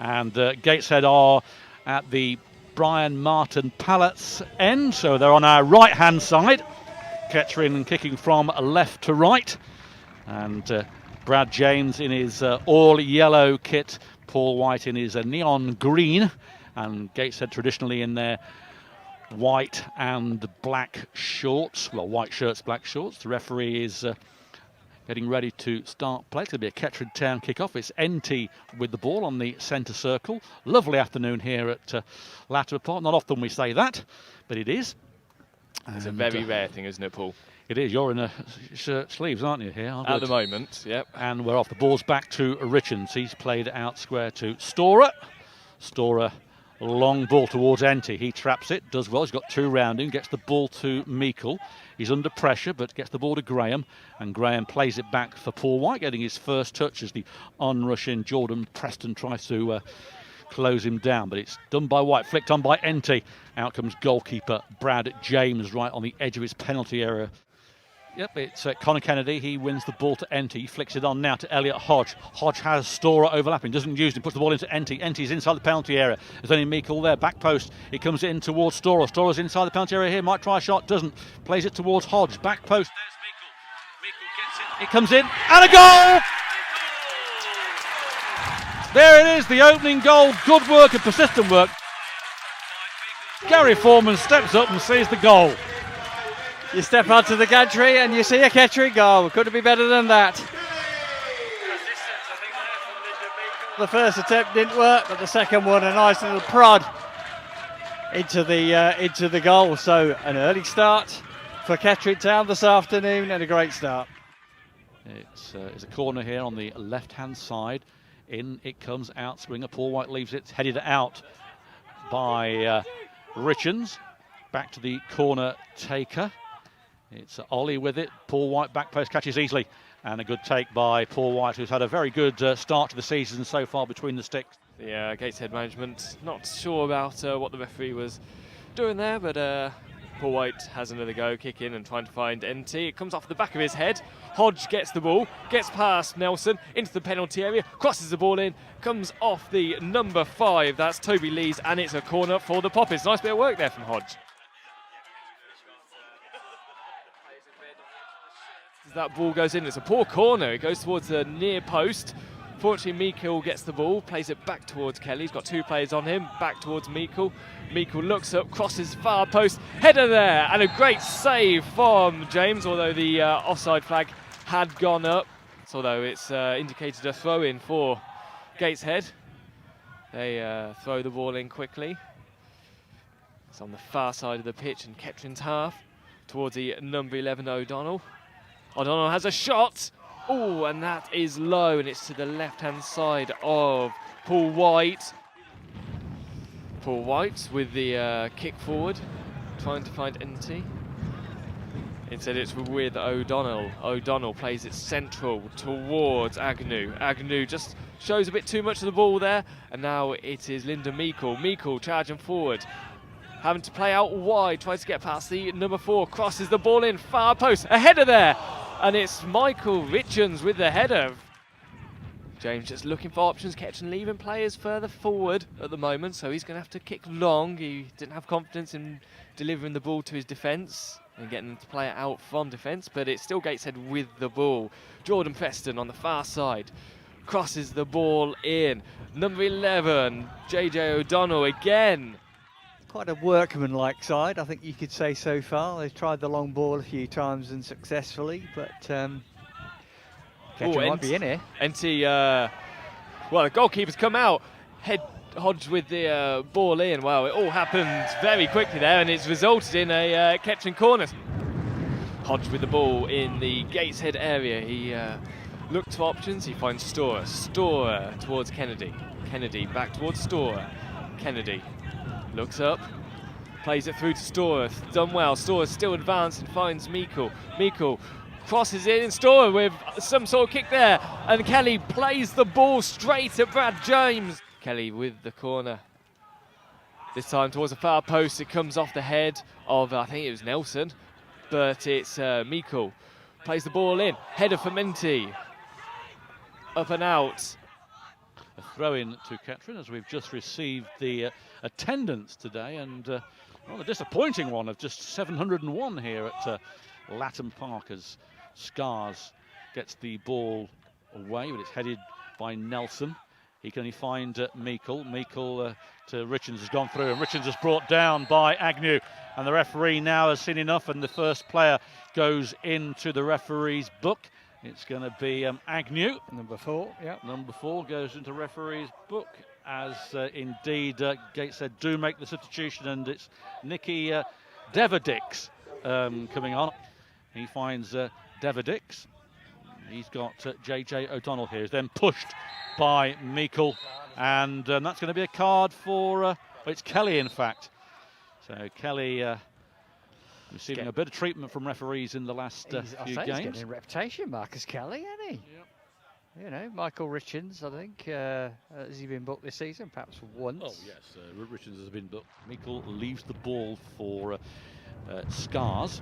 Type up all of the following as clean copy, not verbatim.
And Gateshead are at the Brian Martin Pallets end, so they're on our right hand side. Kettering kicking from left to right, and Brad James in his all yellow kit, Paul White in his neon green, and Gateshead traditionally in their white and black shorts, well, white shirts, black shorts. The referee is getting ready to start play. It's going to be a Kettering Town kick-off. It's NT with the ball on the centre circle. Lovely afternoon here at Latimer Park. Not often we say that, but it is. It's a very rare thing, isn't it, Paul? It is. You're in a shirt sleeves, aren't you, here? At the moment, yep. And we're off. The ball's back to Richards. He's played out square to Storer. Storer, long ball towards NT. He traps it, does well. He's got two rounding, gets the ball to Meikle. He's under pressure, but gets the ball to Graham, and Graham plays it back for Paul White, getting his first touch as the onrush in. Jordan Preston tries to close him down, but it's done by White, flicked on by NT. Out comes goalkeeper Brad James right on the edge of his penalty area. Yep, it's Connor Kennedy. He wins the ball to NT. He flicks it on now to Elliot Hodge. Hodge has Storer overlapping, doesn't use it, puts the ball into NT. NT's inside the penalty area. There's only Meikle there, back post. It comes in towards Storer. Storer's inside the penalty area here, might try a shot, doesn't. Plays it towards Hodge, back post. There's Meikle. Meikle gets it. It comes in, and a goal! There it is, the opening goal. Good work and persistent work. Gary Foreman steps up and sees the goal. You step onto the gantry and you see a Kettering goal. Couldn't be better than that. The first attempt didn't work, but the second one, a nice little prod into the goal. So an early start for Kettering Town this afternoon, and a great start. It's a corner here on the left-hand side. In it comes out, Springer. Paul White leaves it, headed out by Richards. Back to the corner taker. It's Ollie with it. Paul White back post catches easily, and a good take by Paul White, who's had a very good start to the season so far between the sticks. The Gateshead management not sure about what the referee was doing there, but Paul White has another go, kick in and trying to find NT. It comes off the back of his head. Hodge gets the ball, gets past Nelson into the penalty area, crosses the ball in, comes off the number 5. That's Toby Lees, and it's a corner for the Poppies. Nice bit of work there from Hodge. That ball goes in, it's a poor corner. It goes towards the near post. Fortunately, Meikle gets the ball, plays it back towards Kelly. He's got two players on him, back towards Meikle. Meikle looks up, crosses far post, header there, and a great save from James, although the offside flag had gone up. So, although it's indicated a throw in for Gateshead. They throw the ball in quickly. It's on the far side of the pitch in Kettering's half, towards the number 11 O'Donnell. O'Donnell has a shot. Oh, and that is low, and it's to the left-hand side of Paul White. Paul White with the kick forward, trying to find NT. Instead, it's with O'Donnell. O'Donnell plays it central towards Agnew. Agnew just shows a bit too much of the ball there, and now it is Linda Meikle. Meikle charging forward, having to play out wide, tries to get past the number 4, crosses the ball in, far post, a header there, and it's Michael Richards with the header. James just looking for options, Kettering leaving players further forward at the moment, so he's going to have to kick long. He didn't have confidence in delivering the ball to his defence and getting them to play it out from defence, but it's still Gateshead with the ball. Jordan Preston on the far side crosses the ball in. Number 11, JJ O'Donnell again. Quite a workmanlike side, I think you could say so far. They've tried the long ball a few times unsuccessfully, but Kettering might be in here. NT, well, the goalkeeper's come out. Hodge with the ball in. Well, it all happened very quickly there, and it's resulted in a Kettering corner. Hodge with the ball in the Gateshead area. He looked for options. He finds Storer. Storer towards Kennedy. Kennedy back towards Storer. Kennedy looks up, plays it through to Storer. Done well. Storer still advanced and finds Meikle. Meikle crosses in, Storer with some sort of kick there, and Kelly plays the ball straight at Brad James. Kelly with the corner. This time towards the far post. It comes off the head of, I think it was Nelson, but it's Meikle. Plays the ball in. Header for Minty. Up and out. A throw-in to Kettering, as we've just received the attendance today, and well, a disappointing one of just 701 here at Latimer Park, as Scars gets the ball away, but it's headed by Nelson. He can only find Meikle. Meikle to Richards has gone through, and Richards is brought down by Agnew. And the referee now has seen enough, and the first player goes into the referee's book. It's going to be Agnew. Number 4, yeah. Number 4 goes into referee's book, as indeed Gateshead do make the substitution, and it's Nicky Deverdix coming on. He finds Deverdix. He's got JJ O'Donnell here. He's then pushed by Meikle, and that's going to be a card for, well, it's Kelly in fact. So Kelly receiving a bit of treatment from referees in the last few games. He's getting a reputation, Marcus Kelly, hasn't he? Yep. You know, Michael Richards, I think, has he been booked this season? Perhaps once. Oh yes, Richards has been booked. Meikle leaves the ball for Scars.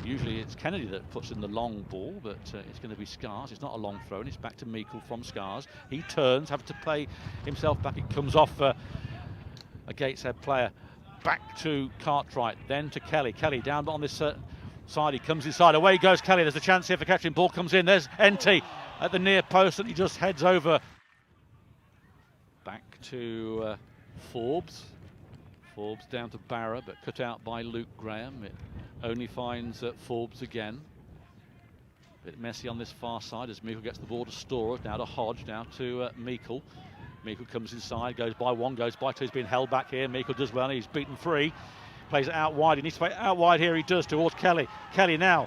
Usually it's Kennedy that puts in the long ball, but it's going to be Scars. It's not a long throw, and it's back to Meikle from Scars. He turns, having to play himself back. It comes off a Gateshead player. Back to Cartwright, then to Kelly. Kelly down on this side, he comes inside. Away goes Kelly. There's a chance here for catching. Ball comes in. There's NT at the near post, and he just heads over. Back to Forbes. Forbes down to Barra, but cut out by Luke Graham. It only finds Forbes again. Bit messy on this far side as Meikle gets the ball to Storer. Now to Hodge, now to Meikle. Meikle comes inside, goes by 1, goes by 2. He's been held back here. Meikle does well. He's beaten 3. Plays it out wide. He needs to play it out wide here. He does towards Kelly. Kelly now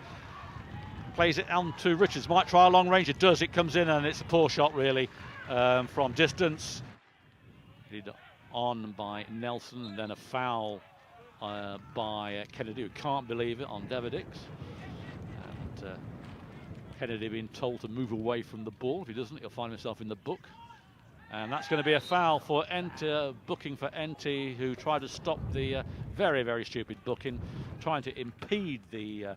plays it on to Richards. Might try a long range. It does. It comes in, and it's a poor shot really from distance. On by Nelson, and then a foul by Kennedy, who can't believe it, on Deverdix. And Kennedy being told to move away from the ball. If he doesn't, he'll find himself in the book. And that's going to be a foul for booking for NT, who tried to stop the very, very stupid booking, trying to impede the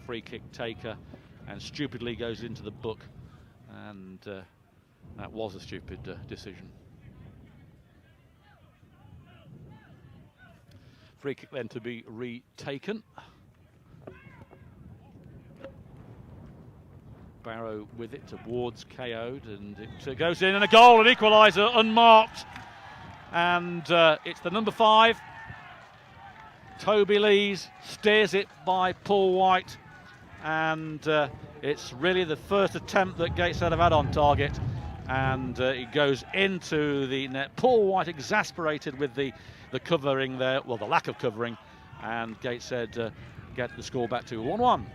free kick taker, and stupidly goes into the book. And that was a stupid decision. Free kick then to be retaken. Barrow with it towards KO'd, and it goes in, and a goal, an equaliser, unmarked. And it's the number 5. Toby Lees steers it by Paul White, and it's really the first attempt that Gateshead have had on target, and it goes into the net. Paul White exasperated with the covering there, well, the lack of covering, and Gateshead get the score back to 1-1.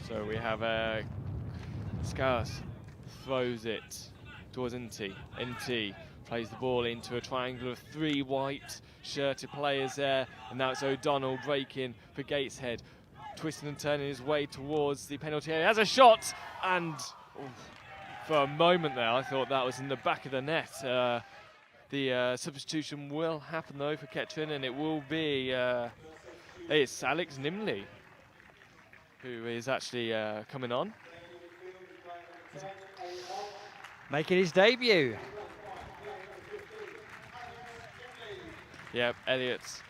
So we have Scars throws it towards NT. NT plays the ball into a triangle of 3 white shirted players there, and now it's O'Donnell breaking for Gateshead, twisting and turning his way towards the penalty area. Has a shot, and for a moment there I thought that was in the back of the net. The substitution will happen though for Kettering, and it will be it's Alex Nimley who is actually coming on. Making his debut. Yep, Elliott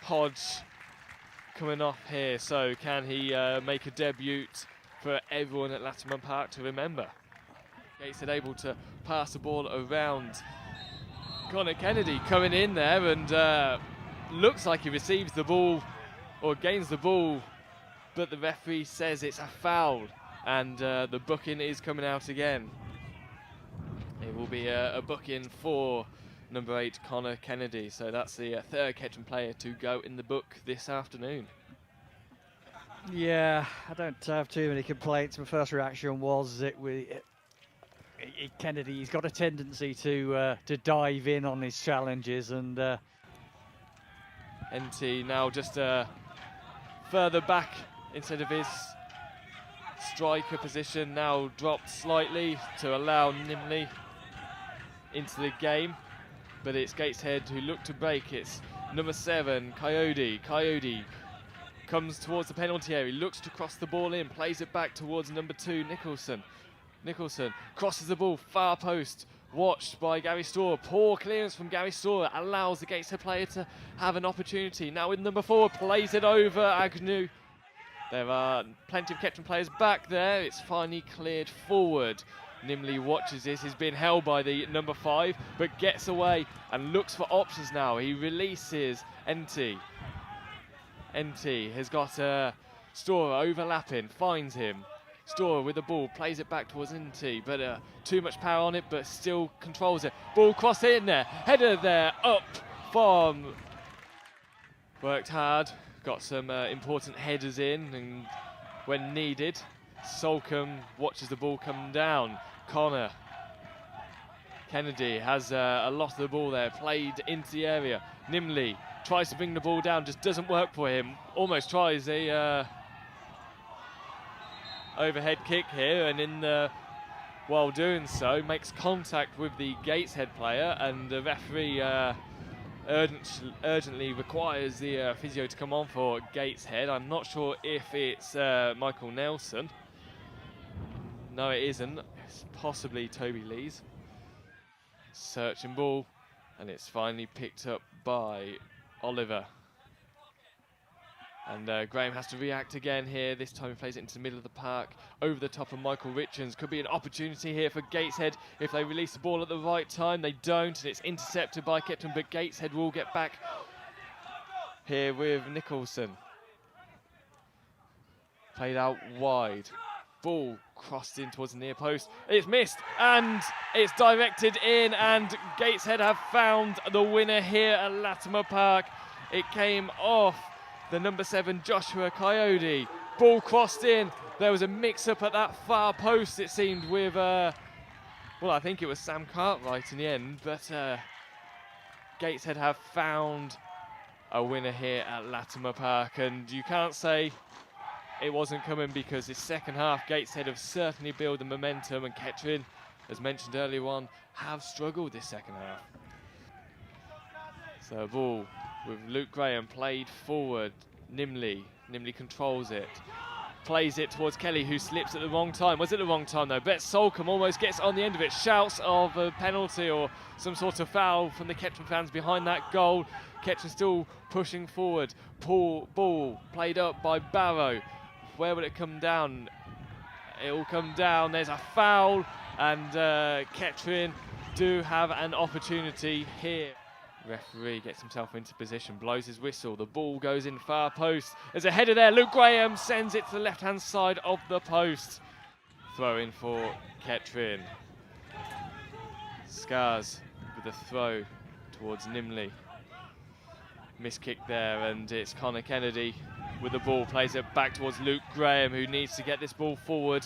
Hodge coming off here. So can he make a debut for everyone at Latimer Park to remember? Gateshead able to pass the ball around. Connor Kennedy coming in there, and looks like he receives the ball or gains the ball, but the referee says it's a foul, and the booking is coming out again. It will be a booking for number 8, Connor Kennedy. So that's the 3rd Kettering player to go in the book this afternoon. Yeah, I don't have too many complaints. My first reaction was Kennedy. He's got a tendency to dive in on his challenges, and NT now just further back instead of his striker position, now dropped slightly to allow Nimley into the game, but it's Gateshead who look to break. It's number 7, Coyote. Coyote comes towards the penalty area, looks to cross the ball in, plays it back towards number 2, Nicholson. Nicholson crosses the ball, far post, watched by Gary Storer. Poor clearance from Gary Storer allows the Gateshead player to have an opportunity. Now with number 4, plays it over Agnew. There are plenty of Kettering players back there. It's finally cleared forward. Nimley watches this. He's been held by the number 5, but gets away and looks for options now. He releases Enty. Enty has got Storer overlapping, finds him. Storer with the ball, plays it back towards Enty, but too much power on it, but still controls it. Ball crossed in there, header there, up from... Worked hard, got some important headers in, and when needed, Solcombe watches the ball come down. Connor Kennedy has a lot of the ball there, played into the area. Nimley tries to bring the ball down, just doesn't work for him. Almost tries a overhead kick here, and while doing so, makes contact with the Gateshead player, and the referee urgently requires the physio to come on for Gateshead. I'm not sure if it's Michael Nelson. No, it isn't. It's possibly Toby Lees. Searching ball, and it's finally picked up by Oliver. And Graham has to react again here. This time he plays it into the middle of the park, over the top of Michael Richards. Could be an opportunity here for Gateshead if they release the ball at the right time. They don't, and it's intercepted by Kettering, but Gateshead will get back here with Nicholson. Played out wide. Ball crossed in towards the near post. It's missed, and it's directed in, and Gateshead have found the winner here at Latimer Park. It came off the number 7, Joshua Coyote. Ball crossed in. There was a mix-up at that far post, it seemed, with, well, I think it was Sam Cartwright in the end, but Gateshead have found a winner here at Latimer Park, and you can't say it wasn't coming, because this second half, Gateshead have certainly built the momentum, and Kettering, as mentioned earlier on, have struggled this second half. So ball with Luke Graham played forward. Nimley controls it, plays it towards Kelly, who slips at the wrong time. Was it the wrong time though? Bet Solcombe almost gets on the end of it, shouts of a penalty or some sort of foul from the Kettering fans behind that goal. Kettering still pushing forward. Ball played up by Barrow. Where will it come down? It will come down. There's a foul, and Kettering do have an opportunity here. Referee gets himself into position, blows his whistle. The ball goes in far post. There's a header there. Luke Graham sends it to the left-hand side of the post. Throw in for Kettering. Scars with a throw towards Nimley. Miss kick there, and it's Connor Kennedy with the ball, plays it back towards Luke Graham, who needs to get this ball forward,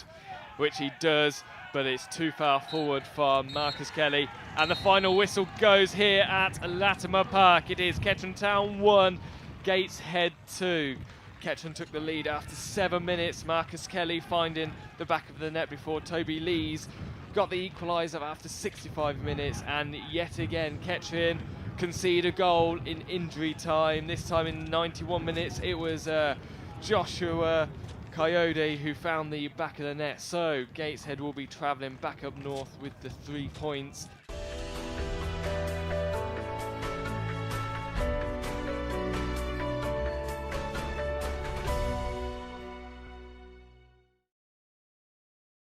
which he does, but it's too far forward for Marcus Kelly. And the final whistle goes here at Latimer Park. It is Kettering Town 1, Gateshead 2. Kettering took the lead after 7 minutes. Marcus Kelly finding the back of the net before Toby Lees got the equaliser after 65 minutes. And yet again, Kettering concede a goal in injury time. This time in 91 minutes, it was Joshua Coyote who found the back of the net. So Gateshead will be travelling back up north with the 3 points.